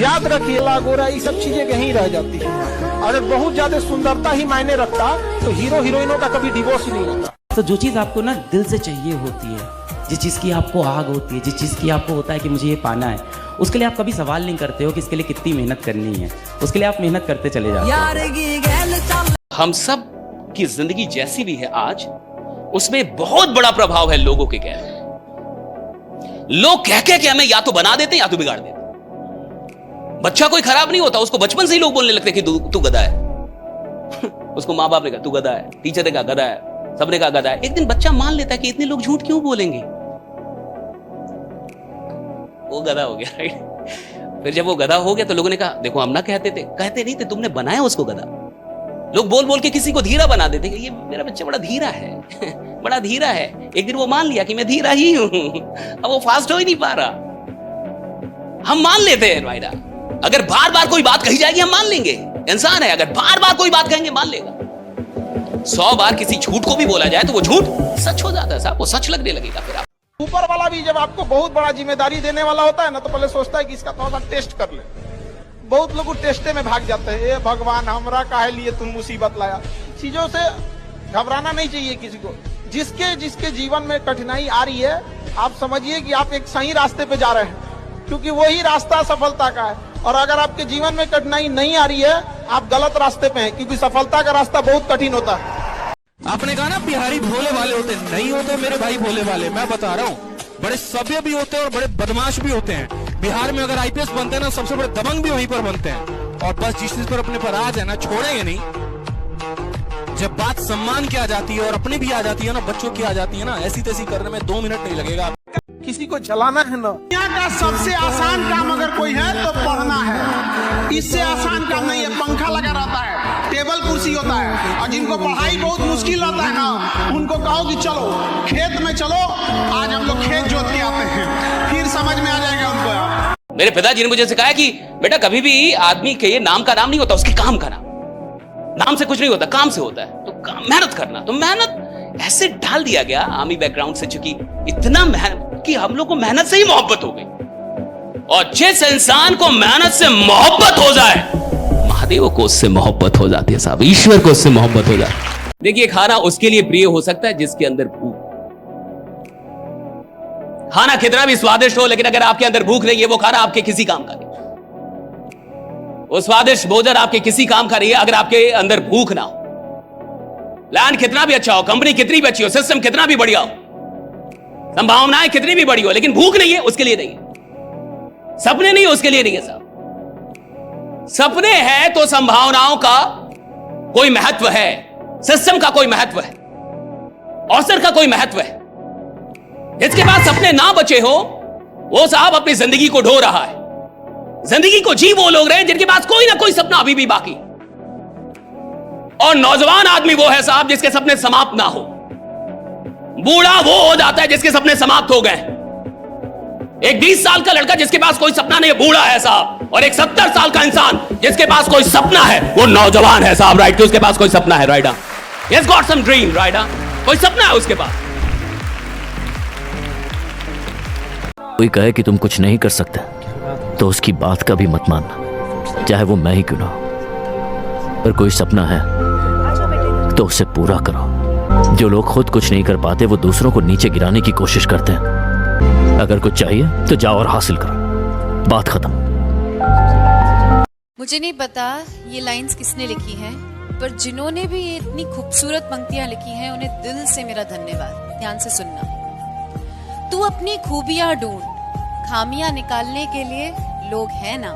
याद रखिए, गोरा ये सब चीजें यहीं रह जाती है। अगर बहुत ज्यादा सुंदरता ही मायने रखता तो हीरो हीरोइनों का कभी डिवोर्स ही नहीं होता। तो जो चीज आपको ना दिल से चाहिए होती है, जिस चीज की आपको आग होती है, जिस चीज की आपको होता है कि मुझे ये पाना है, उसके लिए आप कभी सवाल नहीं करते हो कि इसके लिए कितनी मेहनत करनी है। उसके लिए आप मेहनत करते चले जाते हो। हम सब की जिंदगी जैसी भी है आज, उसमें बहुत बड़ा प्रभाव है लोगों के कहने। लोग कह के हमें या तो बना देते हैं या तो बिगाड़ देते। बच्चा कोई खराब नहीं होता, उसको बचपन से ही लोग बोलने लगते कि तू गधा है। उसको माँ बाप ने कहा तू गधा है, टीचर ने कहा गधा है, सबने कहा गधा है। एक दिन बच्चा मान लेता है कि इतने लोग झूठ क्यों बोलेंगे, वो गधा हो गया, राइट। फिर जब वो गधा हो गया तो लोगों ने कहा देखो हम ना कहते नहीं थे, तुमने बनाया उसको गधा। लोग बोल बोल के किसी को धीरा बना देते, ये मेरा बच्चा बड़ा धीरा है, बड़ा धीरा है। एक दिन वो मान लिया कि मैं धीरा ही हूं, अब वो फास्ट हो ही नहीं पा रहा। हम मान लेते हैं भाईरा, अगर बार बार कोई बात कही जाएगी हम मान लेंगे। इंसान है, अगर बार बार कोई बात कहेंगे मान लेगा। 100 बार किसी झूठ को भी बोला जाए तो वो झूठ सच हो जाता है साहब, वो सच लगने लगेगा। फिर आप ऊपर वाला भी जब आपको बहुत बड़ा जिम्मेदारी देने वाला होता है ना, तो पहले सोचता है कि इसका थोड़ा सा टेस्ट कर ले। बहुत लोग टेस्टे में भाग जाते हैं, ए भगवान हमरा काहे लिए तुम मुसीबत लाया। चीजों से घबराना नहीं चाहिए किसी को। जिसके जिसके जीवन में कठिनाई आ रही है, आप समझिए कि आप एक सही रास्ते पे जा रहे हैं, क्योंकि वही रास्ता सफलता का है। और अगर आपके जीवन में कठिनाई नहीं आ रही है, आप गलत रास्ते पे हैं, क्योंकि सफलता का रास्ता बहुत कठिन होता है। आपने कहा ना बिहारी भोले वाले होते नहीं होते मेरे भाई भोले वाले, मैं बता रहा हूँ बड़े सभ्य भी होते हैं और बड़े बदमाश भी होते हैं। बिहार में अगर आईपीएस बनते हैं ना, सबसे बड़े दबंग भी वहीं पर बनते हैं। और बस जिस चीज पर अपने पर राज है ना, छोड़ेंगे नहीं। जब बात सम्मान की आ जाती है और अपनी भी आ जाती है ना, बच्चों की आ जाती है ना, ऐसी तैसी करने में 2 मिनट नहीं लगेगा। किसी को जलाना है ना, दुनिया का सबसे आसान काम अगर कोई है तो पढ़ना है। इससे आसान काम नहीं है। पंखा लगा रहता है, टेबल कुर्सी होता है, और जिनको पढ़ाई बहुत मुश्किल रहता है ना, उनको कहो कि चलो खेत में चलो, आज हम लोग खेत जोत के आते हैं, फिर समझ में आ जाएगा उनको। मेरे पिताजी ने मुझे सिखाया कि बेटा कभी भी आदमी के नाम का नाम नहीं होता, उसके काम का नाम से कुछ नहीं होता, काम से होता है। तो मेहनत करना, तो मेहनत ऐसे डाल दिया गया आर्मी बैकग्राउंड से, चूंकि इतना मेहनत कि हम लोग को मेहनत से ही मोहब्बत हो गई। और जिस इंसान को मेहनत से मोहब्बत हो जाए, महादेव को उससे मोहब्बत हो जाती है साहब, ईश्वर को उससे मोहब्बत हो जाती है। देखिए खाना उसके लिए प्रिय हो सकता है जिसके अंदर भूख। खाना कितना भी स्वादिष्ट हो, लेकिन अगर आपके अंदर भूख नहीं है, वो खाना आपके किसी काम का नहीं। वो स्वादिष्ट भोजन आपके किसी काम का नहीं है अगर आपके अंदर भूख ना हो। लैंड कितना भी अच्छा हो, कंपनी कितनी भी अच्छी हो, सिस्टम कितना भी बढ़िया हो, संभावनाएं कितनी भी बड़ी हो, लेकिन भूख नहीं है, उसके लिए नहीं है। सपने नहीं है, उसके लिए नहीं है साहब। सपने हैं तो संभावनाओं का कोई महत्व है, सिस्टम का कोई महत्व है, अवसर का कोई महत्व है। जिसके पास सपने ना बचे हो, वो साहब अपनी जिंदगी को ढो रहा है। जिंदगी को जी वो लोग रहे जिनके पास कोई ना कोई सपना अभी भी बाकी। और नौजवान आदमी वो है साहब जिसके सपने समाप्त ना हो। बूढ़ा वो हो जाता है जिसके सपने समाप्त हो गए। एक 20 साल का लड़का जिसके पास कोई सपना नहीं, बूढ़ा है साहब। और एक 70 साल का इंसान जिसके पास कोई सपना है, वो नौजवान है साहब, राइट। उसके पास कोई सपना है, right. He has got some dream, right. कोई सपना है उसके पास। कोई कहे कि तुम कुछ नहीं कर सकते तो उसकी बात का भी मत मानना, चाहे वो मैं ही क्यों ना हो। पर कोई सपना है तो उसे पूरा करो। जो लोग खुद कुछ नहीं कर पाते, वो दूसरों को नीचे गिराने की कोशिश करते हैं। अगर कुछ चाहिए तो जाओ और हासिल करो, बात खत्म। मुझे नहीं पता ये लाइंस किसने लिखी हैं, पर जिन्होंने भी ये इतनी खूबसूरत पंक्तियां लिखी हैं, उन्हें दिल से मेरा धन्यवाद। ध्यान से सुनना। तू अपनी खूबियां ढूंढ, खामियां निकालने के लिए लोग हैं ना।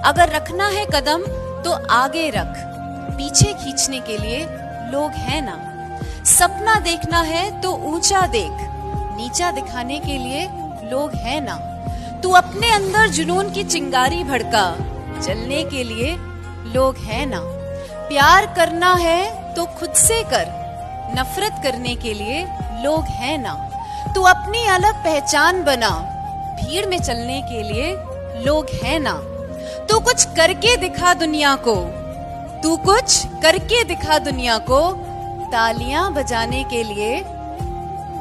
अगर रखना है कदम तो आगे रख, पीछे खींचने के लिए लोग हैं ना। सपना देखना है तो ऊंचा देख, नीचा दिखाने के लिए लोग हैं ना। तू अपने अंदर जुनून की चिंगारी भड़का, जलने के लिए लोग हैं ना। प्यार करना है तो खुद से कर, नफरत करने के लिए लोग हैं ना। तू अपनी अलग पहचान बना, भीड़ में चलने के लिए लोग हैं ना। तू कुछ करके दिखा दुनिया को, तू कुछ करके दिखा दुनिया को, तालियां बजाने के लिए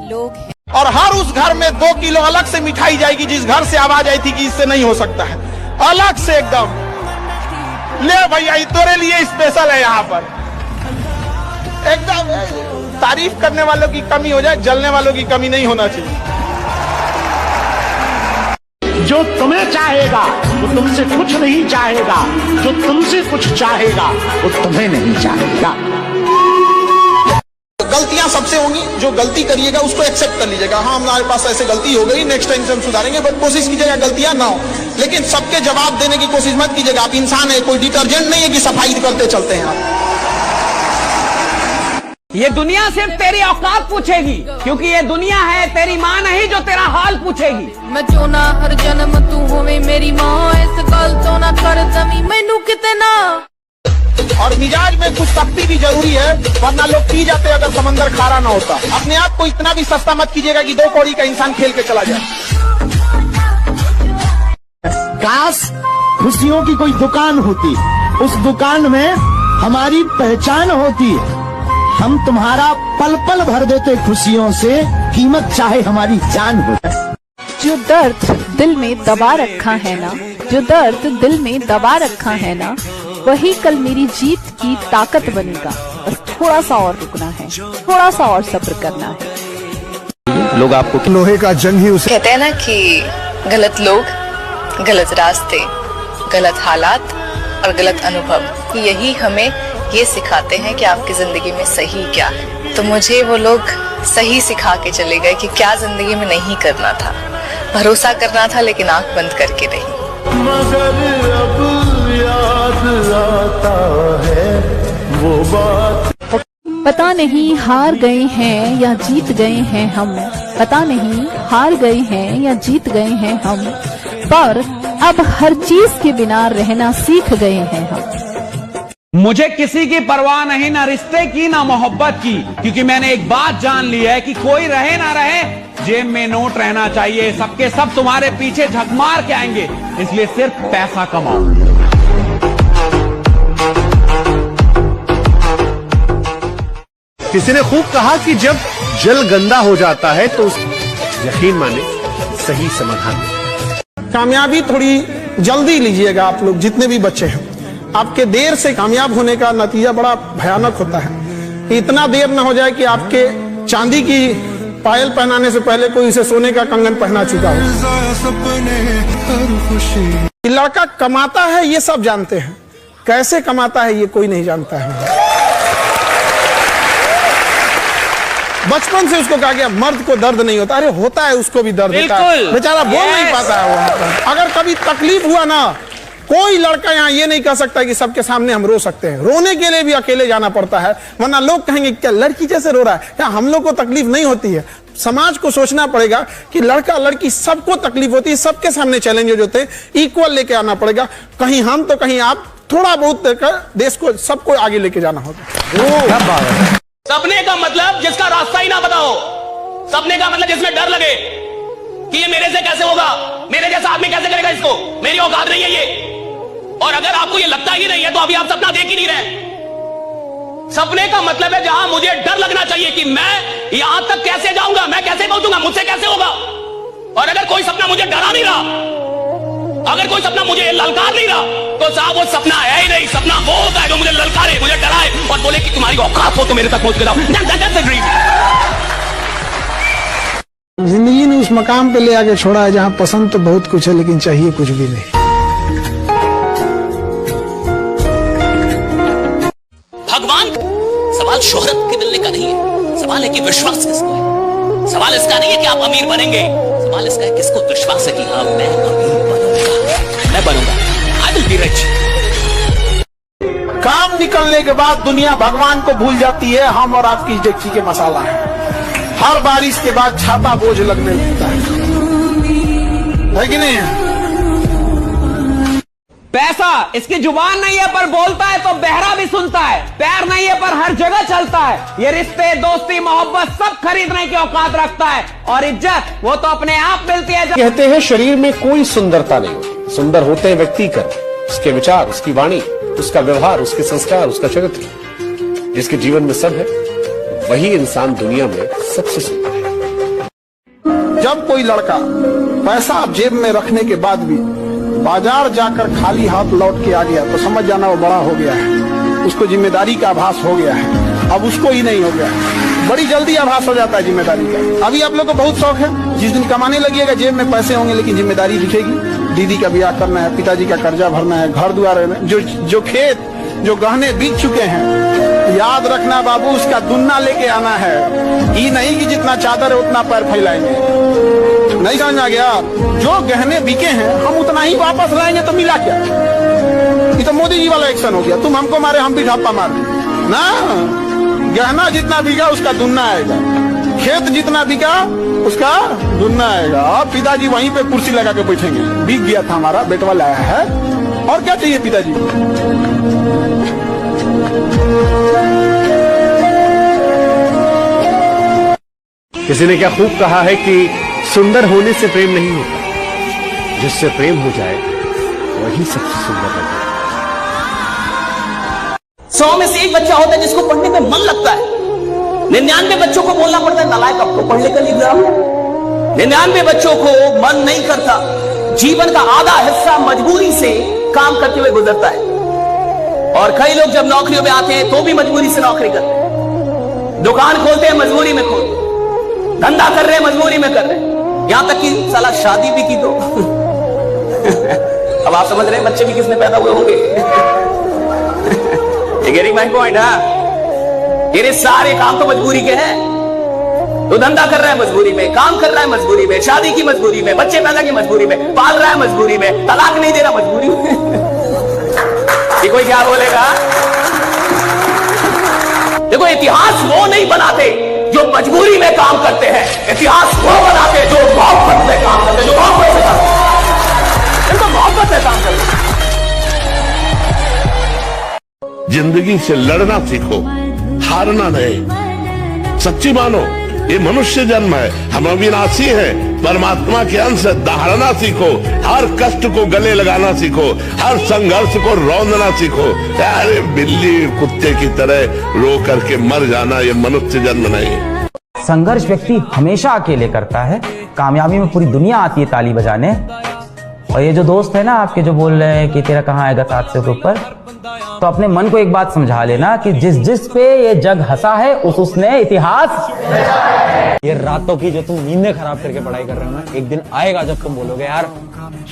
लोग हैं। और हर उस घर में 2 किलो अलग से मिठाई जाएगी जिस घर से आवाज आई थी कि इससे नहीं हो सकता है। अलग से एकदम। ले भैया, ये तेरे लिए स्पेशल है यहाँ पर। एकदम तारीफ करने वालों की कमी हो जाए, जलने वालों की कमी नहीं होना चाहिए। जो तुम्हें चाहेगा वो तुमसे कुछ नहीं चाहेगा, जो तुमसे कुछ चाहेगा वो तुम्हें नहीं चाहेगा। गलतियां सबसे होंगी, जो गलती करिएगा उसको एक्सेप्ट कर लीजिएगा। हाँ, हमारे पास ऐसे गलती हो गई, नेक्स्ट टाइम से हम सुधारेंगे, बट कोशिश कीजिएगा गलतियां ना हो। लेकिन सबके जवाब देने की कोशिश मत कीजिएगा। आप इंसान है, कोई डिटर्जेंट नहीं है कि सफाई करते चलते हैं आप। ये दुनिया सिर्फ तेरी औकात पूछेगी, क्योंकि ये दुनिया है तेरी माँ नहीं जो तेरा हाल पूछेगी। मैं चाहना हर जन्म तू होवे मेरी माँ, इस गल तो ना कर दमी मैनू कितना। और मिजाज में कुछ सख्ती भी जरूरी है, वरना लोग पी जाते अगर समंदर खारा ना होता। अपने आप को इतना भी सस्ता मत कीजिएगा कि 2 कौड़ी का इंसान खेल के चला जाए। काश खुशियों की कोई दुकान होती, उस दुकान में हमारी पहचान होती, हम तुम्हारा पल पल भर देते खुशियों से, कीमत चाहे हमारी जान हो। जो दर्द दिल में दबा रखा है ना, जो दर्द दिल में दबा रखा है ना, वही कल मेरी जीत की ताकत बनेगा। बस थोड़ा सा और रुकना है, थोड़ा सा और सब्र करना है। लोग आपको लोहे का जंग ही उसे कहते हैं ना कि गलत लोग, गलत रास्ते, गलत हालात और गलत अनुभव, यही हमें ये सिखाते हैं कि आपकी जिंदगी में सही क्या है। तो मुझे वो लोग सही सिखा के चले गए कि क्या जिंदगी में नहीं करना था। भरोसा करना था, लेकिन आंख बंद करके नहीं। मगर अब याद आता है वो बात। पता नहीं हार गए हैं या जीत गए हैं हम, पता नहीं हार गए हैं या जीत गए हैं हम, पर अब हर चीज के बिना रहना सीख गए हैं हम। मुझे किसी की परवाह नहीं, ना रिश्ते की ना मोहब्बत की, क्योंकि मैंने एक बात जान ली है कि कोई रहे ना रहे, जेब में नोट रहना चाहिए। सबके सब तुम्हारे पीछे झक मार के आएंगे, इसलिए सिर्फ पैसा कमाओ। किसी ने खूब कहा कि जब जल गंदा हो जाता है तो यकीन माने सही समाधान। कामयाबी थोड़ी जल्दी लीजिएगा आप लोग, जितने भी बच्चे हैं। आपके देर से कामयाब होने का नतीजा बड़ा भयानक होता है। इतना देर न हो जाए कि आपके चांदी की पायल पहनाने से पहले कोई उसे सोने का कंगन पहना चुका हो। लड़का कमाता है ये सब जानते हैं, कैसे कमाता है ये कोई नहीं जानता है। बचपन से उसको कहा गया मर्द को दर्द नहीं होता, अरे होता है, उसको भी दर्द होता है, बेचारा बोल नहीं पाता है वो। अगर कभी तकलीफ हुआ ना, कोई लड़का यहाँ ये नहीं कह सकता कि सबके सामने हम रो सकते हैं। रोने के लिए भी अकेले जाना पड़ता है, वरना लोग कहेंगे क्या लड़की जैसे रो रहा है, क्या हम लोग को तकलीफ नहीं होती है। समाज को सोचना पड़ेगा कि लड़का लड़की सबको तकलीफ होती है, सबके सामने चैलेंजेस होते हैं, इक्वल लेके आना पड़ेगा। कहीं हम तो कहीं आप, थोड़ा बहुत देकर देश को सबको आगे लेके जाना होगा। सपने का मतलब जिसका रास्ता ही ना बताओ, सपने का मतलब जिसमें डर लगे कि ये मेरे से कैसे होगा, मेरे जैसा आदमी कैसे करेगा इसको, मेरी औकात नहीं है ये। और अगर आपको ये लगता ही नहीं है तो अभी आप सपना देख ही नहीं रहे। सपने का मतलब है जहां मुझे डर लगना चाहिए कि मैं यहां तक कैसे जाऊंगा, मैं कैसे पहुंचूंगा, मुझसे कैसे होगा। और अगर कोई सपना मुझे डरा नहीं रहा, अगर कोई सपना मुझे ललकार नहीं रहा, तो साहब वो सपना है ही नहीं। सपना वो होता है जो मुझे ललकारे, मुझे डराए और बोले कि तुम्हारी औकात हो तो मेरे तक पहुंच के जाओ। जिंदगी ने उस मकाम पे ले आके छोड़ा है जहां पसंद तो बहुत कुछ है, लेकिन चाहिए कुछ भी नहीं। भगवान, सवाल शोहरत के मिलने का नहीं है, सवाल है कि विश्वास किसको है। सवाल इसका नहीं है कि आप अमीर बनेंगे, सवाल इसका है किसको विश्वास है कि हाँ मैं अमीर बनूंगा, मैं बनूंगा, आई विल बी रिच। काम निकलने के बाद दुनिया भगवान को भूल जाती है, हम और आपकी डेगची के मसाला है। हर बारिश के बाद छाता बोझ लगने लगता है कि नहीं? पैसा इसकी जुबान नहीं है पर बोलता है तो बहरा भी सुनता है, पैर नहीं है पर हर जगह चलता है। ये रिश्ते, दोस्ती, मोहब्बत सब खरीदने की औकात रखता है, और इज्जत वो तो अपने आप मिलती है। कहते हैं शरीर में कोई सुंदरता नहीं होती, सुंदर होते हैं व्यक्ति कर्म, उसके विचार, उसकी वाणी, उसका व्यवहार, उसके संस्कार, उसका चरित्र। जिसके जीवन में सब है वही इंसान दुनिया में सबसे सुंदर है। जब कोई लड़का पैसा जेब में रखने के बाद भी बाजार जाकर खाली हाथ लौट के आ गया तो समझ जाना वो बड़ा हो गया है, उसको जिम्मेदारी का आभास हो गया है। अब उसको ही नहीं हो गया, बड़ी जल्दी आभास हो जाता है जिम्मेदारी का। अभी आप लोग को बहुत शौक है, जिस दिन कमाने लगिएगा जेब में पैसे होंगे लेकिन जिम्मेदारी दिखेगी। दीदी का ब्याह करना है, पिताजी का कर्जा भरना है, घर द्वार में जो खेत जो गहने बीत चुके हैं, याद रखना बाबू उसका दुन्ना लेके आना है। ये नहीं कि जितना चादर है उतना पैर फैलाएंगे, नहीं समझ आ गया। जो गहने बिके हैं हम उतना ही वापस लाएंगे तो मिला क्या? ये तो मोदी जी वाला एक्शन हो गया, तुम हमको मारे हम भी ढापा मार ना। गहना जितना बिका उसका दुन्ना आएगा, खेत जितना बिका उसका दुन्ना आएगा। अब पिताजी वहीं पे कुर्सी लगा के बैठेंगे, बिक गया था हमारा बेटवा लाया है, और क्या चाहिए पिताजी? किसी ने क्या खूब कहा है कि सुंदर होने से प्रेम नहीं होता, जिससे प्रेम हो जाए वही सबसे सुंदर लगता है। 100 में से एक बच्चा होता है जिसको पढ़ने में मन लगता है। 99 बच्चों को बोलना पड़ता है नालायक, अब तो पढ़ने का लिए जरा। 99 बच्चों को मन नहीं करता। जीवन का आधा हिस्सा मजबूरी से काम करते हुए गुजरता है, और कई लोग जब नौकरियों में आते हैं तो भी मजबूरी से नौकरी करते हैं। दुकान खोलते हैं मजबूरी में खोलते हैं, धंधा कर रहे हैं मजबूरी में कर रहे हैं, यहां तक कि साला शादी भी की तो अब आप समझ रहे हैं बच्चे भी किसने पैदा हुए होंगे। Getting my point? ये सारे काम तो मजबूरी के हैं। तो धंधा कर रहा है मजबूरी में, काम कर रहा है मजबूरी में, शादी की मजबूरी में, बच्चे पैदा की मजबूरी में, पाल रहा है मजबूरी में, तलाक नहीं दे रहा मजबूरी में। ये कोई क्या बोलेगा? देखो इतिहास वो नहीं बनाते जो मजबूरी में काम करते हैं, इतिहास वो बनाते जो मोहब्बत में काम करते हैं, जो मोहब्बत से काम करते हैं, मोहब्बत से काम करते हैं। जिंदगी से लड़ना सीखो, हारना नहीं। सच्ची मानो ये मनुष्य जन्म है, हम अविनाशी हैं, परमात्मा के अंश। दहाड़ना सीखो, हर कष्ट को गले लगाना सीखो, हर संघर्ष को रौंदना सीखो। अरे बिल्ली कुत्ते की तरह रो करके मर जाना ये मनुष्य जन्म नहीं। संघर्ष व्यक्ति हमेशा अकेले करता है, कामयाबी में पूरी दुनिया आती है ताली बजाने। और ये जो दोस्त है ना आपके जो बोल रहे हैं कि तेरा कहाँ आएगा 700 के ऊपर, तो अपने मन को एक बात समझा लेना कि जिस जिस पे ये जग हंसा है उसने इतिहास। ये रातों की जो तुम नींदें खराब करके पढ़ाई कर रहे हो ना, एक दिन आएगा जब तुम बोलोगे यार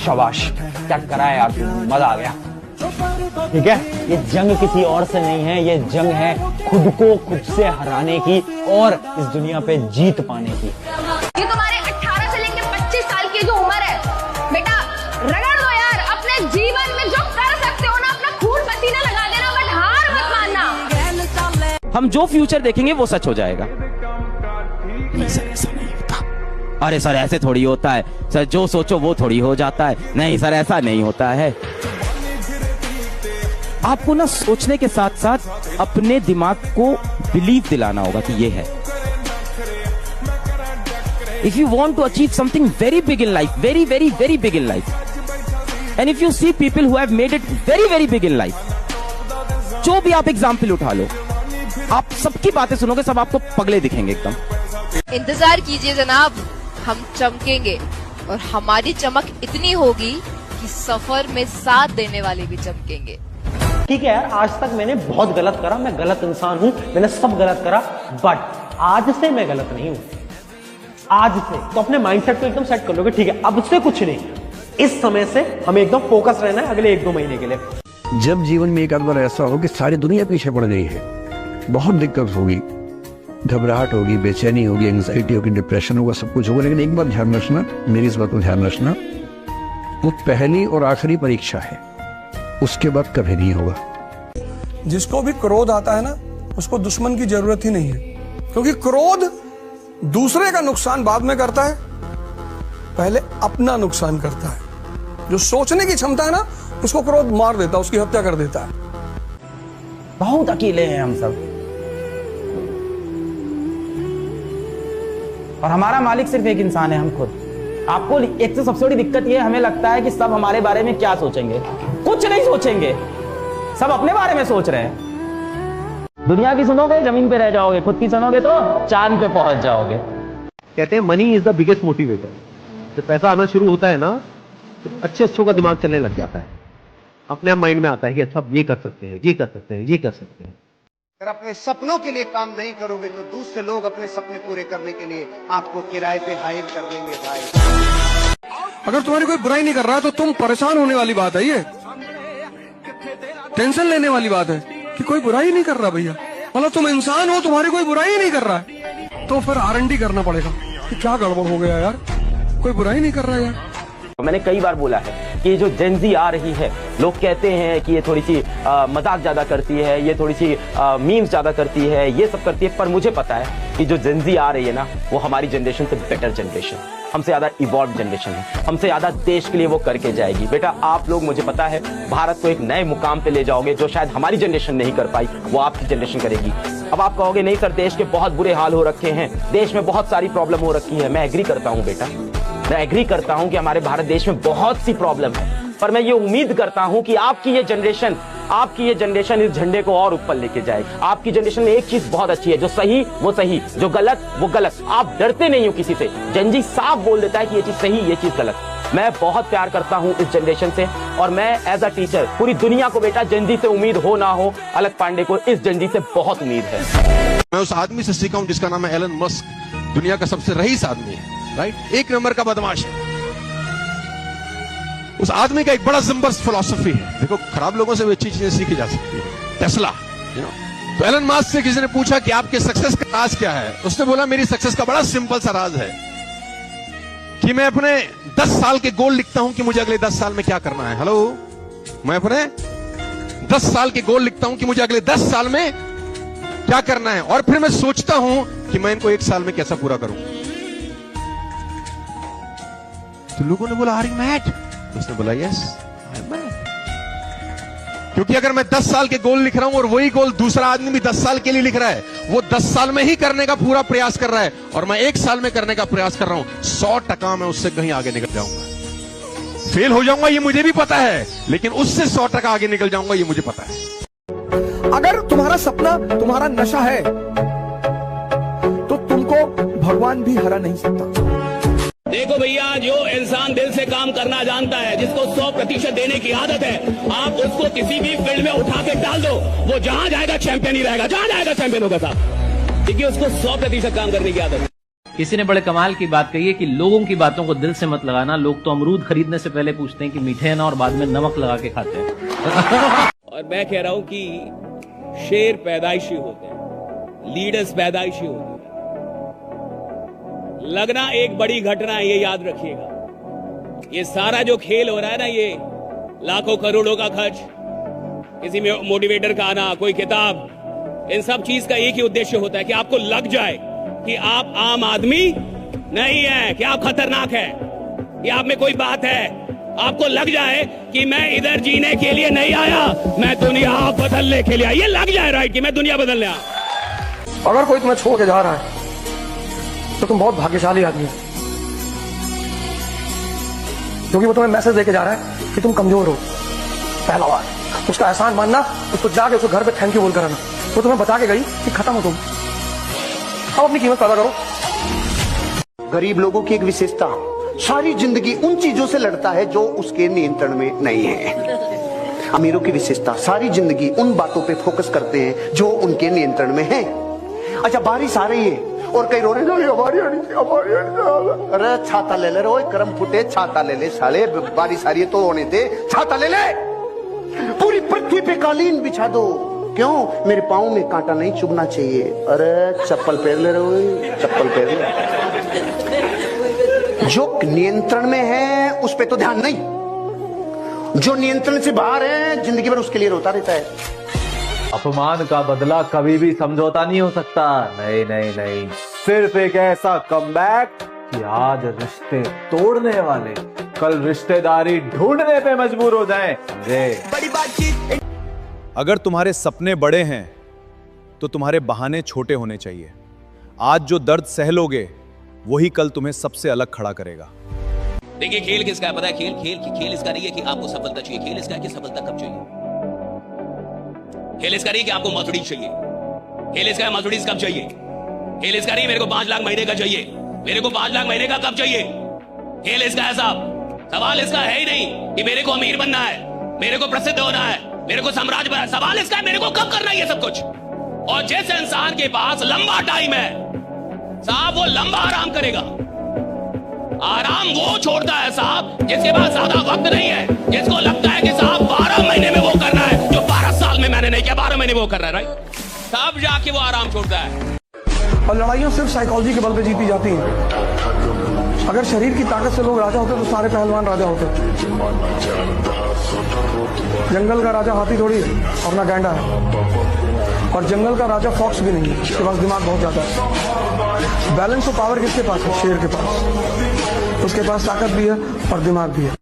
शाबाश क्या करा है यार, मजा आ गया। ठीक है, ये जंग किसी और से नहीं है, ये जंग है खुद को खुद से हराने की और इस दुनिया पे जीत पाने की। ये तुम्हारे 18 से लेकर 25 साल की जो उम्र है बेटा, रगड़ दो यार। अपने जीवन में जो कर सकते हो ना अपना खून पसीना लगा देना, बट हार मत मानना। हम जो फ्यूचर देखेंगे वो सच हो जाएगा। नहीं सर ऐसा नहीं होता। अरे सर ऐसे थोड़ी होता है सर, जो सोचो वो थोड़ी हो जाता है। नहीं सर ऐसा नहीं होता है। आपको ना सोचने के साथ साथ अपने दिमाग को बिलीव दिलाना होगा कि ये है। If you want to achieve something very big in life, very, very, very big in life, and if you see people who have made it very, very big in life, जो भी आप example उठा लो, आप सबकी बातें सुनोगे, सब आपको पगले दिखेंगे एकदम। इंतजार कीजिए जनाब, हम चमकेंगे और हमारी चमक इतनी होगी कि सफर में साथ देने वाले भी चमकेंगे। ठीक है यार, आज तक मैंने बहुत गलत करा, मैं गलत इंसान हूं, मैंने सब गलत करा, बट आज से मैं गलत नहीं हूं। आज से तो अपने माइंडसेट को एकदम सेट कर लोगे। ठीक है, अब से कुछ नहीं, इस समय से हमें एकदम फोकस रहना है अगले 1-2 महीने के लिए। जब जीवन में एक आध बार ऐसा हो कि सारी दुनिया पीछे पड़ गई है, बहुत दिक्कत होगी, घबराहट होगी, बेचैनी होगी, एंग्जाइटी होगी, डिप्रेशन होगा, सब कुछ होगा, लेकिन एक बात ध्यान रखना, मेरी इस बात को ध्यान रखना, वो पहली और आखिरी परीक्षा है, उसके बाद कभी नहीं होगा। जिसको भी क्रोध आता है ना, उसको दुश्मन की जरूरत ही नहीं है, क्योंकि क्रोध दूसरे का नुकसान बाद में करता है, पहले अपना नुकसान करता है। जो सोचने की क्षमता है ना, उसको क्रोध मार देता है, उसकी हत्या कर देता है। बहुत अकेले हैं हम सब, और हमारा मालिक सिर्फ एक इंसान है, हम खुद। आपको एक तो सबसे बड़ी दिक्कत ये, हमें लगता है कि सब हमारे बारे में क्या सोचेंगे। कुछ नहीं सोचेंगे, सब अपने बारे में सोच रहे हैं। दुनिया की सुनोगे जमीन पे रह जाओगे, खुद की सुनोगे तो चांद पे पहुंच जाओगे। कहते हैं money is the biggest motivator. जब पैसा आना शुरू होता है ना, अच्छे अच्छों का दिमाग चलने लग जाता है, अपने आप माइंड में आता है कि अच्छा ये कर सकते हैं, ये कर सकते हैं, ये कर सकते हैं। अगर अपने सपनों के लिए काम नहीं करोगे तो दूसरे लोग अपने सपने पूरे करने के लिए आपको किराए पे हायर कर देंगे भाई। अगर तुम्हारी कोई बुराई नहीं कर रहा है तो तुम परेशान होने वाली बात है, ये टेंशन लेने वाली बात है कि कोई बुराई नहीं कर रहा भैया। मतलब तुम इंसान हो, तुम्हारी कोई बुराई नहीं कर रहा है, तो फिर R&D करना पड़ेगा कि क्या गड़बड़ हो गया यार, कोई बुराई नहीं कर रहा यार। मैंने कई बार बोला है कि ये जो जेनजी आ रही है, लोग कहते हैं कि ये थोड़ी सी मजाक ज्यादा करती है, ये थोड़ी सी मीम्स ज्यादा करती है, ये सब करती है, पर मुझे पता है कि जो जेनजी आ रही है ना, वो हमारी जनरेशन से बेटर जनरेशन, हमसे ज्यादा इवॉल्व जनरेशन है, हमसे ज्यादा देश के लिए वो करके जाएगी। बेटा आप लोग, मुझे पता है, भारत को एक नए मुकाम पे ले जाओगे, जो शायद हमारी जनरेशन नहीं कर पाई, वो आपकी जनरेशन करेगी। अब आप कहोगे नहीं सर, देश के बहुत बुरे हाल हो रखे हैं, देश में बहुत सारी प्रॉब्लम हो रखी है। मैं एग्री करता हूँ बेटा, मैं एग्री करता हूं कि हमारे भारत देश में बहुत सी प्रॉब्लम है, पर मैं ये उम्मीद करता हूं कि आपकी ये जनरेशन इस झंडे को और ऊपर लेके जाएगी। आपकी जनरेशन में एक चीज बहुत अच्छी है, जो सही वो सही, जो गलत वो गलत। आप डरते नहीं हो किसी से, जनजी साफ बोल देता है कि ये चीज सही, ये चीज गलत। मैं बहुत प्यार करता हूं इस जनरेशन से, और मैं एज अ टीचर पूरी दुनिया को बेटा जनजी से उम्मीद हो ना हो, अलग पांडे को इस जनजी से बहुत उम्मीद है। मैं उस आदमी से सीखा हूं जिसका नाम है एलन मस्क, दुनिया का सबसे रईस आदमी है, राइट, एक नंबर का बदमाश है। उस आदमी का एक बड़ा जबरदस्त फिलॉसफी है, देखो खराब लोगों से भी अच्छी चीजें सीखी जा सकती है। टेस्ला, तो एलन मस्क से किसी ने पूछा कि आपके सक्सेस का राज क्या है, उसने बोला मेरी सक्सेस का बड़ा सिंपल सा राज है कि मैं अपने 10 साल के गोल लिखता हूं कि मुझे अगले 10 साल में क्या करना है। हेलो, मैं अपने 10 साल के गोल लिखता हूं कि मुझे अगले 10 साल में क्या करना है, और फिर मैं सोचता हूं कि मैं इनको 1 साल में कैसा पूरा करूं। तो लोगों ने बोला आर यू मैड? उसने बोला यस आई एम मैड, क्योंकि अगर मैं 10 साल के गोल लिख रहा हूं और वही गोल दूसरा आदमी भी 10 साल के लिए लिख रहा है, वो 10 साल में ही करने का पूरा प्रयास कर रहा है, और मैं 1 साल में करने का प्रयास कर रहा हूं, 100% मैं उससे कहीं आगे निकल जाऊंगा। फेल हो जाऊंगा ये मुझे भी पता है, लेकिन उससे 100% आगे निकल जाऊंगा ये मुझे पता है। अगर तुम्हारा सपना तुम्हारा नशा है तो तुमको भगवान भी हरा नहीं सकता। देखो भैया, जो इंसान दिल से काम करना जानता है, जिसको 100% देने की आदत है, आप उसको किसी भी फील्ड में उठा के डाल दो, वो जहां जाएगा चैंपियन ही रहेगा, जहां जाएगा चैंपियन होगा साहब, क्योंकि उसको 100% काम करने की आदत है। किसी ने बड़े कमाल की बात कही है कि लोगों की बातों को दिल से मत लगाना। लोग तो अमरूद खरीदने से पहले पूछते हैं कि मीठे हैं ना, और बाद में नमक लगा के खाते हैं। और मैं कह रहा हूं कि शेर पैदाइशी होते हैं, लीडर्स पैदाइशी होते हैं। लगना एक बड़ी घटना है, ये याद रखिएगा। ये सारा जो खेल हो रहा है ना, ये लाखों करोड़ों का खर्च, किसी में मोटिवेटर का आना, कोई किताब, इन सब चीज का एक ही उद्देश्य होता है कि आपको लग जाए कि आप आम आदमी नहीं है, कि आप खतरनाक है, कि आप में कोई बात है। आपको लग जाए कि मैं इधर जीने के लिए नहीं आया, मैं दुनिया बदलने के लिए आया। ये लग जाए राइट कि मैं दुनिया बदलने आया। अगर कोई तुम्हें छोड़ के जा रहा है तो तुम बहुत भाग्यशाली आदमी हो, क्योंकि वो तुम्हें मैसेज देके जा रहा है कि तुम कमजोर हो। पहला बार उसका एहसान मानना, उसको जाके उसको घर पे थैंक यू बोल कर आना। वो तुम्हें बता के गई कि खत्म हो तुम, अब अपनी कीमत पैदा करो। गरीब लोगों की एक विशेषता, सारी जिंदगी उन चीजों से लड़ता है जो उसके नियंत्रण में नहीं है। अमीरों की विशेषता, सारी जिंदगी उन बातों पे फोकस करते हैं जो उनके नियंत्रण में है। अच्छा बारिश आ रही है और कई रो रहे हैं हमारी आनी, अरे छाता ले ले रो, करम फुटे छाता ले ले साले, बारिश आ रही है तो होने दे, छाता ले ले, पूरी पृथ्वी पे कालीन बिछा दो। क्यों? मेरे पाँव में कांटा नहीं चुभना चाहिए। अरे चप्पल पहन ले रहे, चप्पल पहन ले। जो नियंत्रण में है उस पे तो ध्यान नहीं, जो नियंत्रण से बाहर है जिंदगी भर उसके लिए रोता रहता है। अपमान का बदला कभी भी समझौता नहीं हो सकता। नहीं नहीं नहीं, सिर्फ एक ऐसा कमबैक कि आज रिश्ते तोड़ने वाले कल रिश्तेदारी ढूंढने पे मजबूर हो जाएं। बड़ी बातचीत। अगर तुम्हारे सपने बड़े हैं तो तुम्हारे बहाने छोटे होने चाहिए। आज जो दर्द सह लोगे वही कल तुम्हें सबसे अलग खड़ा करेगा। देखिए खेल किसका है पता है? खेल इसका नहीं है कि आपको सफलता चाहिए, खेल इसका है कि सफलता कब चाहिए। खेल इसका नहीं कि आपको मर्सिडीज चाहिए, खेल इसका है मर्सिडीज कब चाहिए। खेल इसका नहीं मेरे को 5 लाख महीने का चाहिए, मेरे को 5 लाख महीने का कब चाहिए। खेल इसका है साहब सवाल इसका है ही नहीं कि मेरे को अमीर बनना है, मेरे को प्रसिद्ध होना है, मेरे को साम्राज्य बनना है। सवाल इसका है मेरे को कब करना है ये सब कुछ। और जिस इंसान के पास लंबा टाइम है साहब, वो लंबा आराम करेगा। आराम वो छोड़ता है साहब जिसके पास ज्यादा वक्त नहीं है, जिसको लगता है कि साहब 12 महीने में वो करना है जो 12 साल में मैंने नहीं किया, 12 महीने में वो कर रहा है, राइट? तब जाके वो आराम छोड़ता है। और लड़ाइयां सिर्फ साइकोलॉजी के बल पे जीती जाती हैं। अगर शरीर की ताकत से लोग राजा होते तो सारे पहलवान राजा होते। जंगल का राजा हाथी थोड़ी अपना गैंडा है, और जंगल का राजा फॉक्स भी नहीं है, उसके पास दिमाग बहुत ज्यादा है। बैलेंस ऑफ पावर किसके पास है? शेर के पास। उसके पास ताकत भी है और दिमाग भी है।